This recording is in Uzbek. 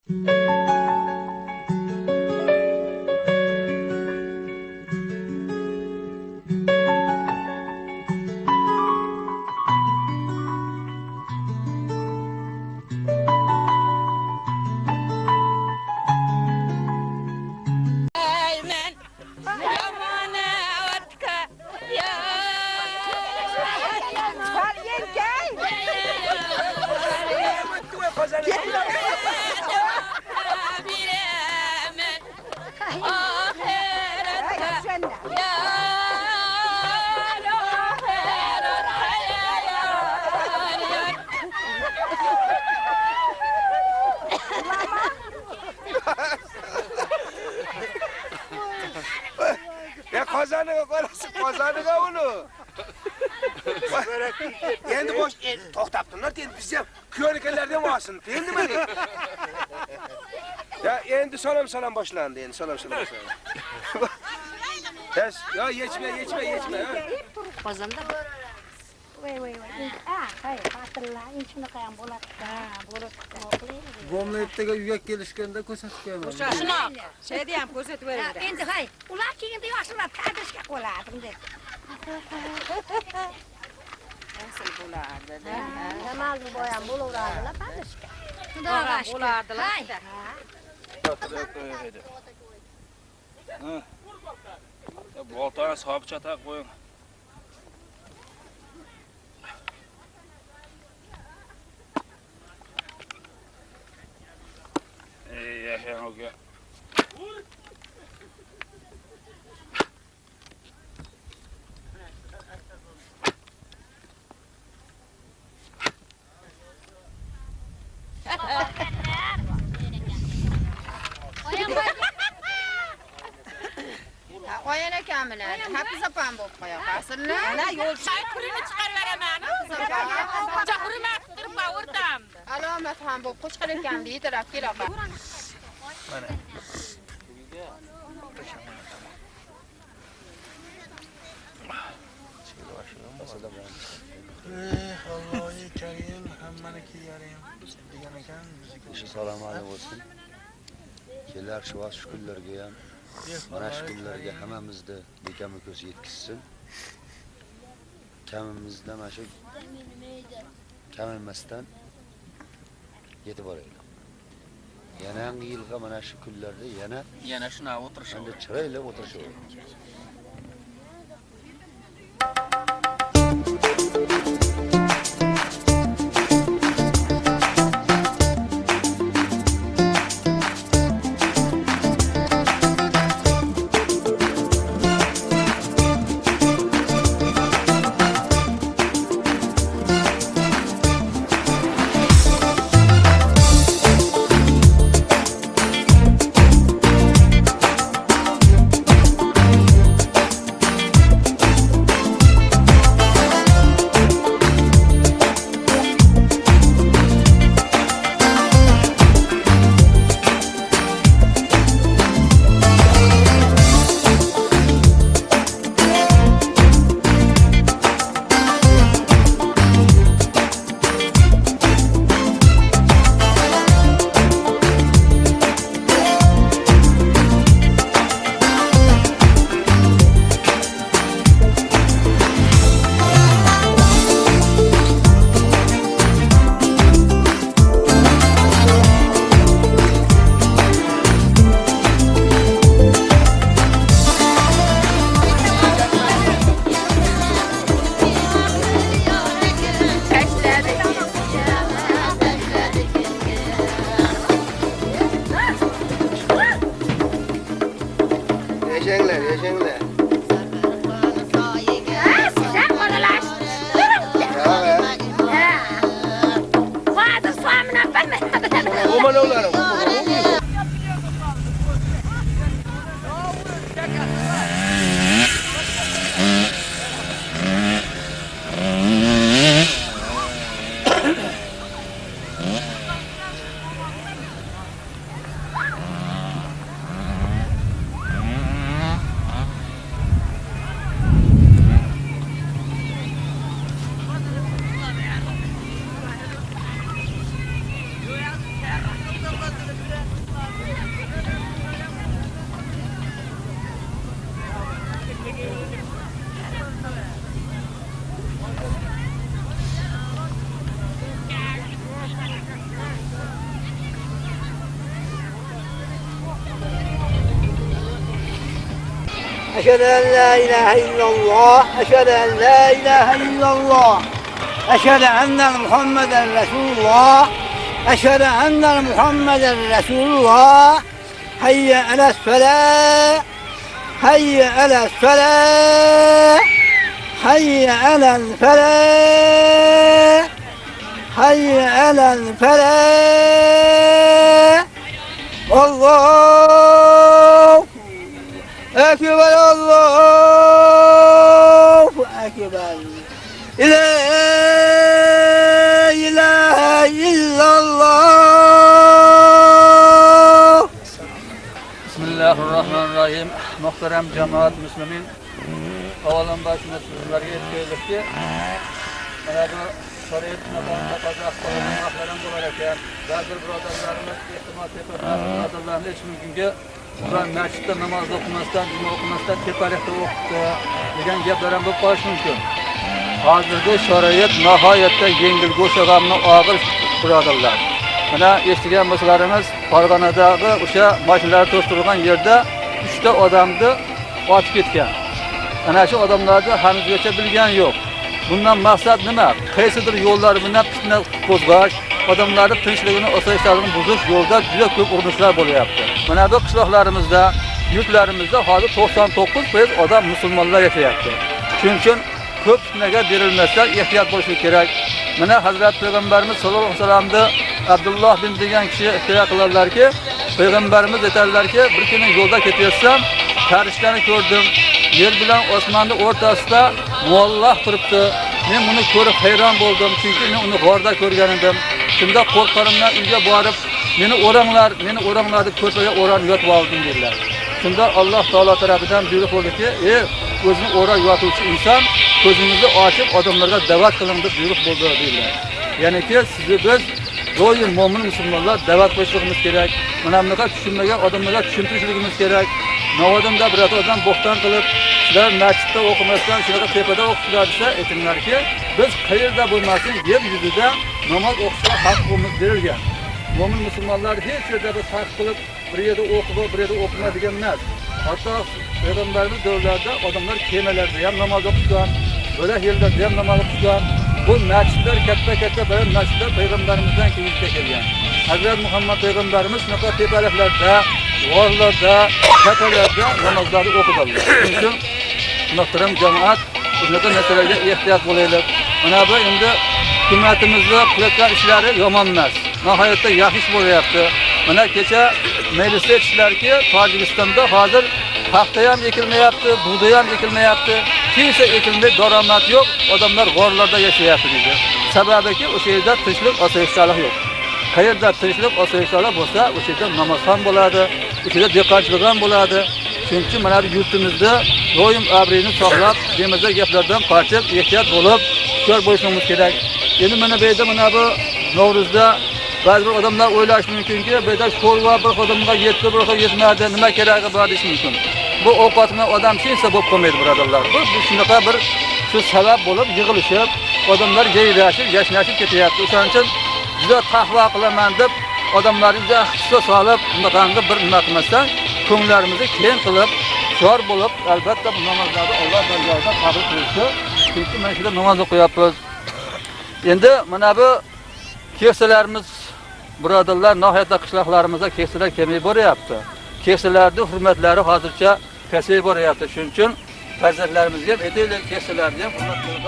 Ya kazanıga koyasın, kazanıga onu. Endi boş, to'xtabdilar, endi biz ham kuyonikenlerden olsun, endi mi? Ya endi salom boshlandı, endi salom boshlandı. Ya yechme. Qozonda. Voy. Hay, xatirlar, shunaqa ham bo'ladi. Bo'ladi. Gomletdagi uyga kelishganda ko'rsatib qo'yaman. Shuni, şeyni ham ko'rsatib beradi. Endi hay, ular keyinda yoshlar tadishga qo'ladi deb. Nasıl bo'lardi? Namal bo'yam bo'laveradilar tadishga. Xudoga bo'lardilar. Bu oltani sohib chata qo'ying. Yaxshi aka. Qo'yan ekanmilar. Hafiz opam bo'lib qo'ya qolsinlar. Ana yo'l kurini chiqarib beraman. Chaqirma turib o'rtam. Alomat ham bo'lib qo'shqir ekan deydilar, kela qol. Mana. Allohi karim hammaniki yarim degan ekan bizniki. Assalomu alaykum olsun. Kelar shuvas shukrlarga ham mana shu kunlarga hammamizni bekami ko'z yetkizsin. Kamimizda mana shu kaminmasdan yetib boraylik. Yangi yilga mana shu kunlarda Yana shuna o'tirishib. endi chiroyli o'tirishib. Yaşanglar. Sizlar bolalar. Va'da suamini bilmaydi. Omanovlarim. أشهد أن لا إله إلا الله أشهد أن لا إله إلا الله أشهد أن محمدا رسول الله أشهد أن محمدا رسول الله حي على الصلاة حي على الصلاة حي على الفلاح حي على الفلاح الله أكبر الله أكبر لا إله إلا الله. Bismillahirrahmanirrahim. Muhterem cemaat Müslümin. Avalan başına sizlerge etkiledik ki mana bu şeriat nizamida qazaq qilgan ahlardan bo'lar ekan. Ba'zi birodarlarimiz ehtimol tepalarni hech mumkinki ular masjidda namoz o'qimasdan, juma o'qimasdan tepalikda o'qibdi degan gaplar ham bo'lib qolishi mumkin. Hozirgi shariat nihoyatda yengil go'shaganni og'ir birodarlar. Mana eshitgan bo'lsalaringiz, Farg'onadagi o'sha mashinalar to'stirgan yerda 3 ta odamni otib ketgan. Ana shu odamlarni hanuzgacha bilgan yo'q. Bundan maqsad nima? Qaysidir yo'llar bilan fitna qo'zg'ash, odamlarning tinchligini, osoyishtaligini buzish yo'lda juda ko'p urinishlar bo'lyapti. Mana bu qishloqlarimizda, yurtlarimizda hozir 99% odam musulmonlar yashayapti. Shuning uchun ko'p fitnaga berilmasdan ehtiyot bo'lish kerak. Mana Hazrat Payg'ambarimiz sollallohu alayhi vasallamni Abdulloh bin degan kishi hikoya qiladilarki, Payg'ambarimiz aytadilarki, bir kuni yo'lda ketayotsam, farishtani ko'rdim. Yer bilan osmonning o'rtasida muallaq turibdi. Men buni ko'rib hayron bo'ldim, chunki men uni g'orda ko'rgan edim. Shunda qo'rqqanimdan uyga borib, meni o'ranglar deb ko'rpaga o'ranib yotib oldim dedilar. Shunda Alloh taolo tomonidan buyruq bo'ldiki, o'zini o'rab yotuvchi inson ko'zingizni ochib odamlarga da'vat qiling deb buyruq bo'ldi dedilar. Ya'niki sizni biz doim mo'min musulmonlar da'vat qilishimiz kerak. Mana bunaqa tushunmagan odamlarga tushuntirishimiz kerak. Navodomda bir odam bo'xton qilib, sizlar masjidda o'qimasdan shunaqa tepada o'qishlar desa, aytinglarki, biz qayerda bo'lmasin yer yuzida namoz o'qishga haqqimiz berilgan. Mo'min musulmonlar hech yerda bir farq qilib, bir yerda o'qib, bir yerda o'qima degan emas. Hatto payg'ambarimiz davrlarida odamlar kemalarda ham namoz o'qishgan, bo'la yerlarda ham namoz o'qishgan. Bu masjidlar katta bir masjidlar payg'ambarimizdan keyin kelgan. Hazrat Muhammad payg'ambarimiz shunaqa tepaliklarda, g'orlarda, kattalarda namozlarni o'qidilar. Shuning uchun muhtaram jamoat, bunaqa narsalarga ehtiyot bo'laylik. Mana bu endi hukumatimizning qilayotgan ishlari yomon emas. Nihoyatda yaxshi ish bo'lyapti. Mana kecha mejlisda aytishlarki, Tojikistonda hozir paxta ham ekilmayapti, bug'doy ham ekilmayapti. Kimsa ekilmay, daromad yo'q, odamlar g'orlarda yashayapti dedi. Sababiki o'sha yerda tinchlik, osoyishtalik yo'q. Qayerda tinchlik, osoyishtalik bo'lsa, o'sha yerda namoz ham bo'ladi, o'sha yerda dehqonchilik ham bo'ladi. Shuning uchun mana bu yurtimizda doim abriyni saqlab, bemaza gaplardan qochib, ehtiyot bo'lib, hushyor bo'lishimiz kerak. Endi mana bu yerda mana bu Navro'zda ba'zi bir odamlar o'ylashi mumkinki, bu yerda sho'rva bir odamga yetdi, bir odamga yetmadi, nima keragi bor deyish mumkin. Bu ovqatni odam sinsa bo'lib qolmaydi birodarlar. Bu shunaqa bir shu sabab bo'lib yig'ilishib, odamlar yayrashib, yashnashib ketyapti. O'shaning uchun juda taqvo qilaman deb odamlarga hissa solib, bunaqangi bir nima qilmasdan, ko'ngillarimizni keng qilib, shor bo'lib, albatta bu namozlarni Alloh dargohida qabul qilishi, chunki mana shunda namoz o'qiyapmiz. Endi mana bu keksalarimiz birodarlar nihoyatda qishloqlarimizda keksalar kemay boryapti. Keksalarning hurmatlari hozircha pasayib boryapti. Shuning uchun farzandlarimizga ham aytaylik, keksalarni ham hurmat qilib